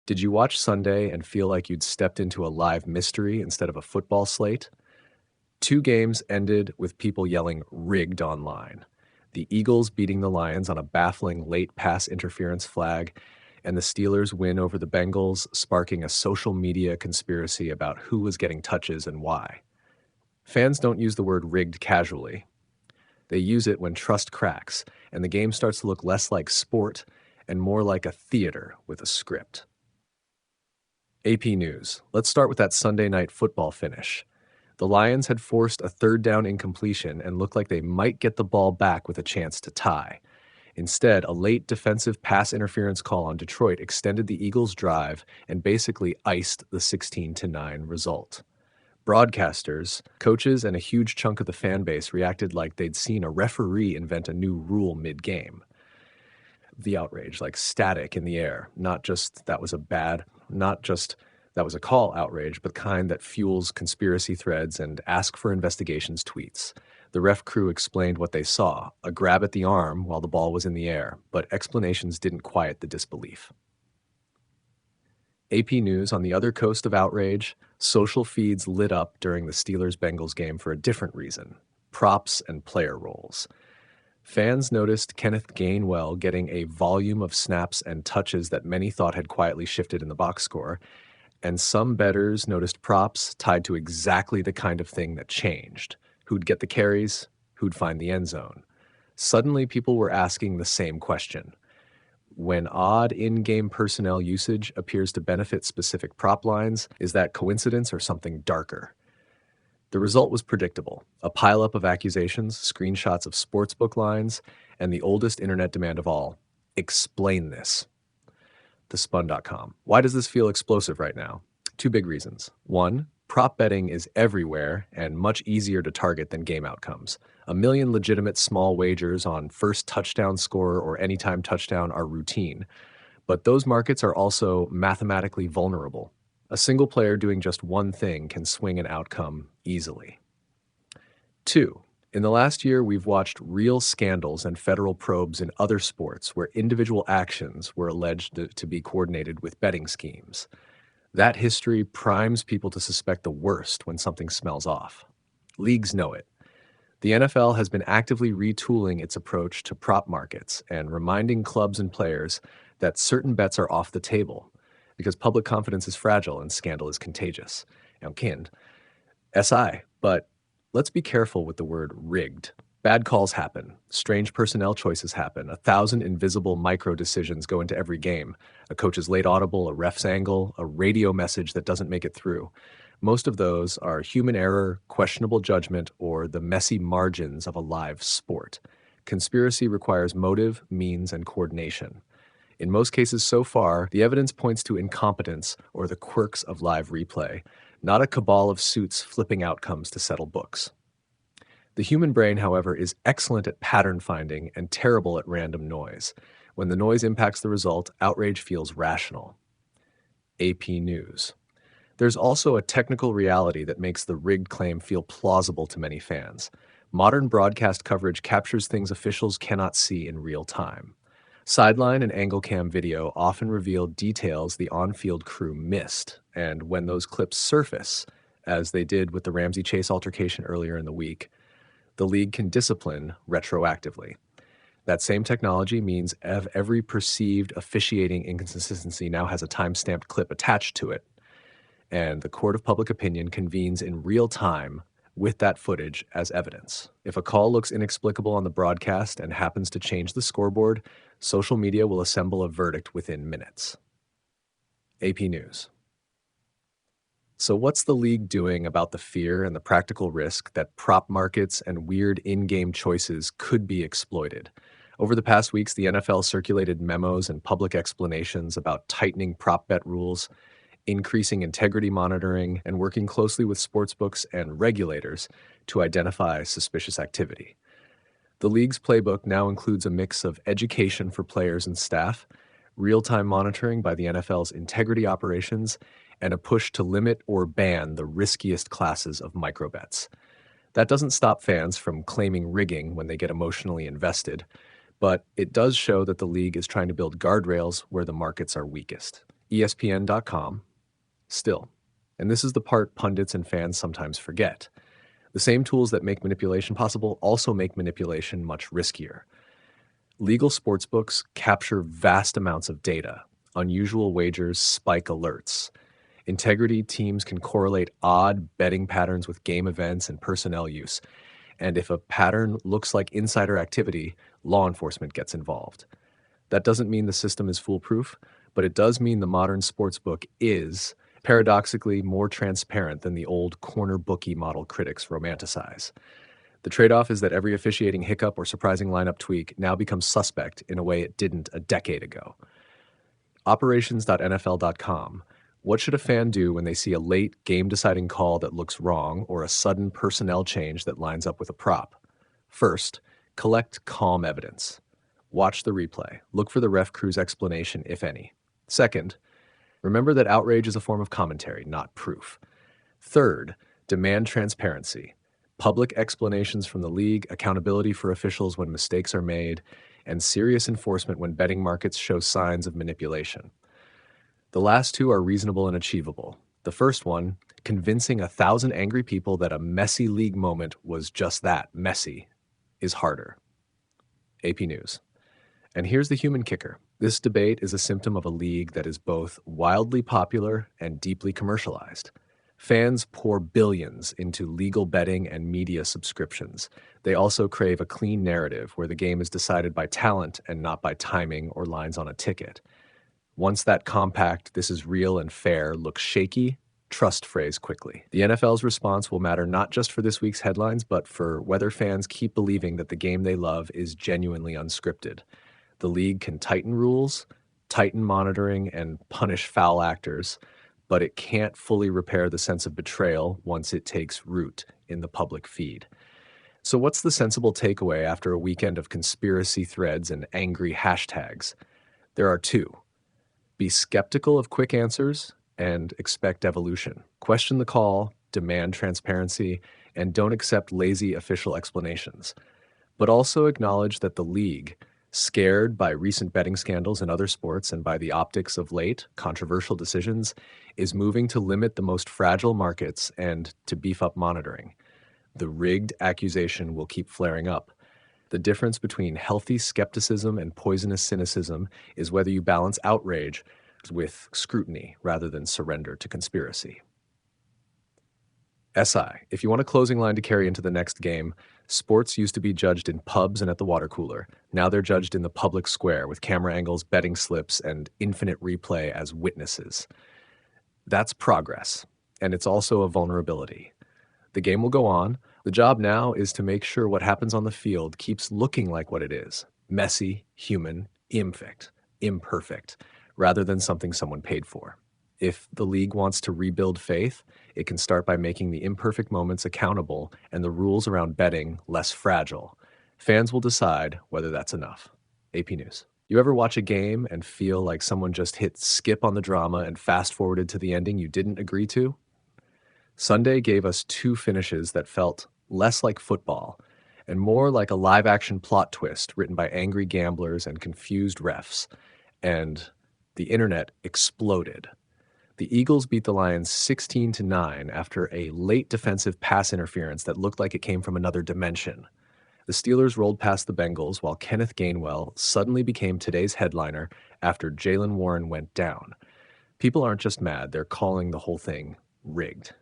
Did you watch Sunday and feel like you'd stepped into a live mystery instead of a football slate? Two games ended with people yelling rigged online. The Eagles beating the Lions on a baffling late pass interference flag, and the Steelers' win over the Bengals sparking a social media conspiracy about who was getting touches and why. Fans don't use the word rigged casually. They use it when trust cracks, and the game starts to look less like sport and more like a theater with a script. AP News. Let's start with that Sunday night football finish. The Lions had forced a third down incompletion and looked like they might get the ball back with a chance to tie. Instead, a late defensive pass interference call on Detroit extended the Eagles' drive and basically iced the 16-9 result. Broadcasters, coaches, and a huge chunk of the fan base reacted like they'd seen a referee invent a new rule mid-game. The outrage, like static in the air, not just that was a call outrage, but kind that fuels conspiracy threads and ask for investigations tweets. The ref crew explained what they saw, a grab at the arm while the ball was in the air, but explanations didn't quiet the disbelief. AP News, on the other coast of outrage, social feeds lit up during the Steelers-Bengals game for a different reason: props and player roles. Fans noticed Kenneth Gainwell getting a volume of snaps and touches that many thought had quietly shifted in the box score, and some bettors noticed props tied to exactly the kind of thing that changed: who'd get the carries, who'd find the end zone. Suddenly, people were asking the same question. When odd in-game personnel usage appears to benefit specific prop lines, is that coincidence or something darker? The result was predictable: a pileup of accusations, screenshots of sportsbook lines, and the oldest internet demand of all: explain this. TheSpun.com. Why does this feel explosive right now? Two big reasons. One, prop betting is everywhere and much easier to target than game outcomes. A million legitimate small wagers on first touchdown scorer or anytime touchdown are routine, but those markets are also mathematically vulnerable. A single player doing just one thing can swing an outcome easily. Two, in the last year, we've watched real scandals and federal probes in other sports where individual actions were alleged to be coordinated with betting schemes. That history primes people to suspect the worst when something smells off. Leagues know it. The NFL has been actively retooling its approach to prop markets and reminding clubs and players that certain bets are off the table because public confidence is fragile and scandal is contagious. Now, SI, but let's be careful with the word rigged. Bad calls happen. Strange personnel choices happen. 1,000 invisible micro decisions go into every game. A coach's late audible, a ref's angle, a radio message that doesn't make it through. Most of those are human error, questionable judgment, or the messy margins of a live sport. Conspiracy requires motive, means, and coordination. In most cases so far, the evidence points to incompetence or the quirks of live replay, not a cabal of suits flipping outcomes to settle books. The human brain, however, is excellent at pattern finding and terrible at random noise. When the noise impacts the result, outrage feels rational. AP News. There's also a technical reality that makes the rigged claim feel plausible to many fans. Modern broadcast coverage captures things officials cannot see in real time. Sideline and angle cam video often reveal details the on-field crew missed, and when those clips surface, as they did with the Ramsey Chase altercation earlier in the week, the league can discipline retroactively. That same technology means every perceived officiating inconsistency now has a time-stamped clip attached to it, and the court of public opinion convenes in real time with that footage as evidence. If a call looks inexplicable on the broadcast and happens to change the scoreboard, social media will assemble a verdict within minutes. AP News. So what's the league doing about the fear and the practical risk that prop markets and weird in-game choices could be exploited? Over the past weeks, the NFL circulated memos and public explanations about tightening prop bet rules, increasing integrity monitoring, and working closely with sportsbooks and regulators to identify suspicious activity. The league's playbook now includes a mix of education for players and staff, real-time monitoring by the NFL's integrity operations, and a push to limit or ban the riskiest classes of microbets. That doesn't stop fans from claiming rigging when they get emotionally invested, but it does show that the league is trying to build guardrails where the markets are weakest. ESPN.com, still. And this is the part pundits and fans sometimes forget. The same tools that make manipulation possible also make manipulation much riskier. Legal sportsbooks capture vast amounts of data. Unusual wagers spike alerts. Integrity teams can correlate odd betting patterns with game events and personnel use. And if a pattern looks like insider activity, law enforcement gets involved. That doesn't mean the system is foolproof, but it does mean the modern sportsbook is, paradoxically, more transparent than the old corner bookie model critics romanticize. The trade-off is that every officiating hiccup or surprising lineup tweak now becomes suspect in a way it didn't a decade ago. Operations.nfl.com. What should a fan do when they see a late game-deciding call that looks wrong or a sudden personnel change that lines up with a prop? First, collect calm evidence. Watch the replay. Look for the ref crew's explanation, if any. Second, remember that outrage is a form of commentary, not proof. Third, demand transparency. Public explanations from the league, accountability for officials when mistakes are made, and serious enforcement when betting markets show signs of manipulation. The last two are reasonable and achievable. The first one, convincing 1,000 angry people that a messy league moment was just that, messy, is harder. AP News. And here's the human kicker. This debate is a symptom of a league that is both wildly popular and deeply commercialized. Fans pour billions into legal betting and media subscriptions. They also crave a clean narrative where the game is decided by talent and not by timing or lines on a ticket. Once that compact, this is real and fair, looks shaky, trust phrase quickly. The NFL's response will matter not just for this week's headlines, but for whether fans keep believing that the game they love is genuinely unscripted. The league can tighten rules, tighten monitoring, and punish foul actors, but it can't fully repair the sense of betrayal once it takes root in the public feed. So what's the sensible takeaway after a weekend of conspiracy threads and angry hashtags? There are two. Be skeptical of quick answers and expect evolution. Question the call, demand transparency, and don't accept lazy official explanations. But also acknowledge that the league, scared by recent betting scandals in other sports and by the optics of late, controversial decisions, is moving to limit the most fragile markets and to beef up monitoring. The rigged accusation will keep flaring up. The difference between healthy skepticism and poisonous cynicism is whether you balance outrage with scrutiny rather than surrender to conspiracy. SI, if you want a closing line to carry into the next game, sports used to be judged in pubs and at the water cooler. Now they're judged in the public square with camera angles, betting slips, and infinite replay as witnesses. That's progress, and it's also a vulnerability. The game will go on. The job now is to make sure what happens on the field keeps looking like what it is: messy, human, imperfect, rather than something someone paid for. If the league wants to rebuild faith, it can start by making the imperfect moments accountable and the rules around betting less fragile. Fans will decide whether that's enough. AP News. You ever watch a game and feel like someone just hit skip on the drama and fast-forwarded to the ending you didn't agree to? Sunday gave us two finishes that felt less like football and more like a live-action plot twist written by angry gamblers and confused refs. And the internet exploded. The Eagles beat the Lions 16-9 after a late defensive pass interference that looked like it came from another dimension. The Steelers rolled past the Bengals while Kenneth Gainwell suddenly became today's headliner after Jaylen Warren went down. People aren't just mad, they're calling the whole thing rigged.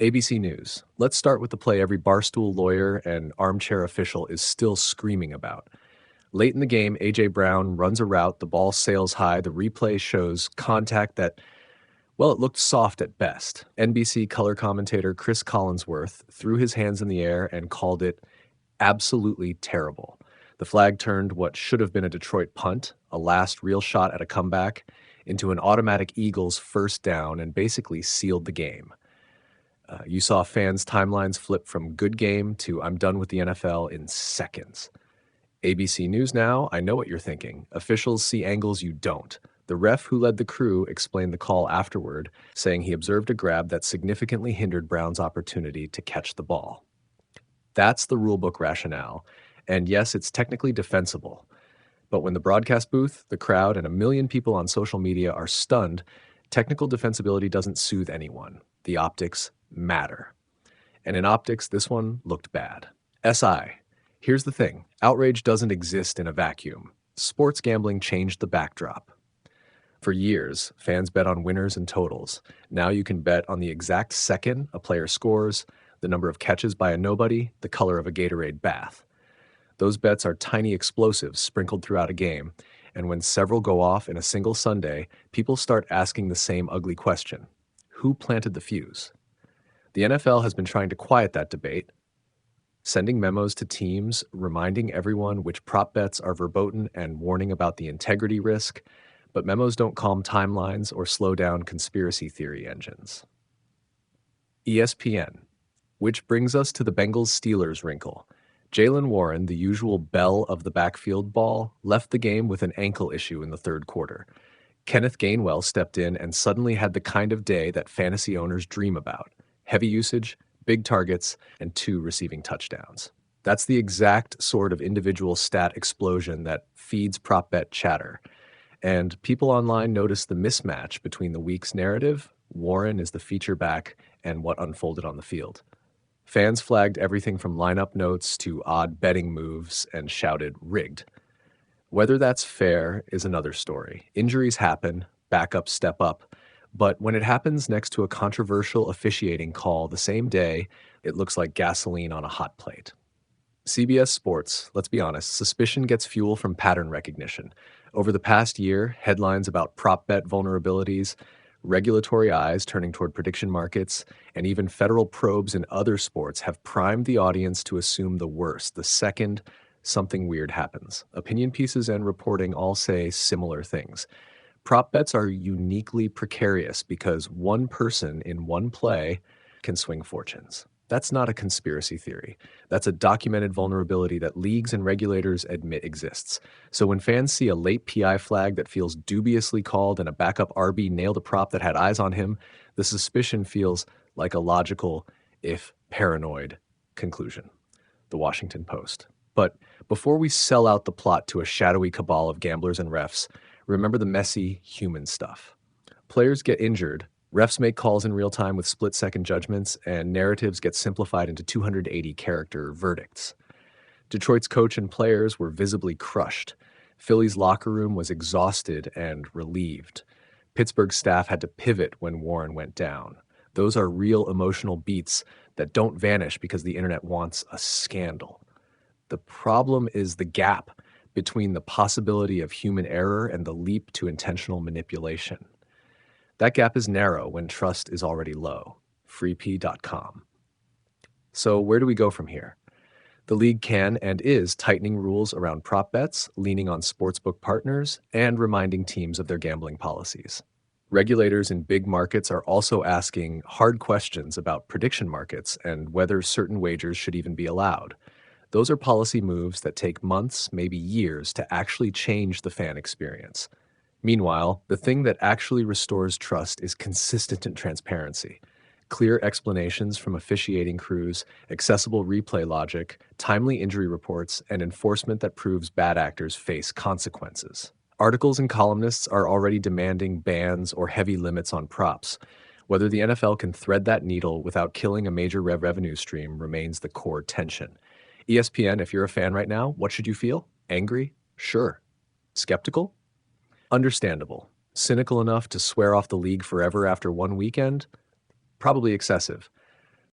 ABC News. Let's start with the play every barstool lawyer and armchair official is still screaming about. Late in the game, A.J. Brown runs a route, the ball sails high, the replay shows contact that, well, it looked soft at best. NBC color commentator Cris Collinsworth threw his hands in the air and called it absolutely terrible. The flag turned what should have been a Detroit punt, a last real shot at a comeback, into an automatic Eagles first down and basically sealed the game. You saw fans' timelines flip from good game to I'm done with the NFL in seconds. ABC News now, I know what you're thinking. Officials see angles you don't. The ref who led the crew explained the call afterward, saying he observed a grab that significantly hindered Brown's opportunity to catch the ball. That's the rulebook rationale, and yes, it's technically defensible. But when the broadcast booth, the crowd, and a million people on social media are stunned, technical defensibility doesn't soothe anyone. The optics matter. And in optics, this one looked bad. SI. Here's the thing. Outrage doesn't exist in a vacuum. Sports gambling changed the backdrop. For years, fans bet on winners and totals. Now you can bet on the exact second a player scores, the number of catches by a nobody, the color of a Gatorade bath. Those bets are tiny explosives sprinkled throughout a game, and when several go off in a single Sunday, people start asking the same ugly question. Who planted the fuse? The NFL has been trying to quiet that debate, sending memos to teams reminding everyone which prop bets are verboten and warning about the integrity risk, but memos don't calm timelines or slow down conspiracy theory engines. ESPN, which brings us to the Bengals-Steelers wrinkle. Jaylen Warren, the usual belle of the backfield ball, left the game with an ankle issue in the third quarter. Kenneth Gainwell stepped in and suddenly had the kind of day that fantasy owners dream about. Heavy usage, big targets, and 2 receiving touchdowns. That's the exact sort of individual stat explosion that feeds prop bet chatter. And people online notice the mismatch between the week's narrative, Warren is the feature back, and what unfolded on the field. Fans flagged everything from lineup notes to odd betting moves and shouted rigged. Whether that's fair is another story. Injuries happen, backups step up, but when it happens next to a controversial officiating call the same day, it looks like gasoline on a hot plate. CBS Sports, let's be honest, suspicion gets fuel from pattern recognition. Over the past year, headlines about prop bet vulnerabilities, regulatory eyes turning toward prediction markets, and even federal probes in other sports have primed the audience to assume the worst the second something weird happens. Opinion pieces and reporting all say similar things. Prop bets are uniquely precarious because one person in one play can swing fortunes. That's not a conspiracy theory. That's a documented vulnerability that leagues and regulators admit exists. So when fans see a late PI flag that feels dubiously called and a backup RB nailed a prop that had eyes on him, the suspicion feels like a logical, if paranoid, conclusion. The Washington Post. But before we sell out the plot to a shadowy cabal of gamblers and refs, remember the messy human stuff. Players get injured, refs make calls in real time with split-second judgments, and narratives get simplified into 280-character verdicts. Detroit's coach and players were visibly crushed. Philly's locker room was exhausted and relieved. Pittsburgh's staff had to pivot when Warren went down. Those are real emotional beats that don't vanish because the internet wants a scandal. The problem is the gap between the possibility of human error and the leap to intentional manipulation. That gap is narrow when trust is already low. Freep.com. So where do we go from here? The league can and is tightening rules around prop bets, leaning on sportsbook partners, and reminding teams of their gambling policies. Regulators in big markets are also asking hard questions about prediction markets and whether certain wagers should even be allowed. Those are policy moves that take months, maybe years, to actually change the fan experience. Meanwhile, the thing that actually restores trust is consistent transparency. Clear explanations from officiating crews, accessible replay logic, timely injury reports, and enforcement that proves bad actors face consequences. Articles and columnists are already demanding bans or heavy limits on props. Whether the NFL can thread that needle without killing a major revenue stream remains the core tension. ESPN, if you're a fan right now, what should you feel? Angry? Sure. Skeptical? Understandable. Cynical enough to swear off the league forever after one weekend? Probably excessive.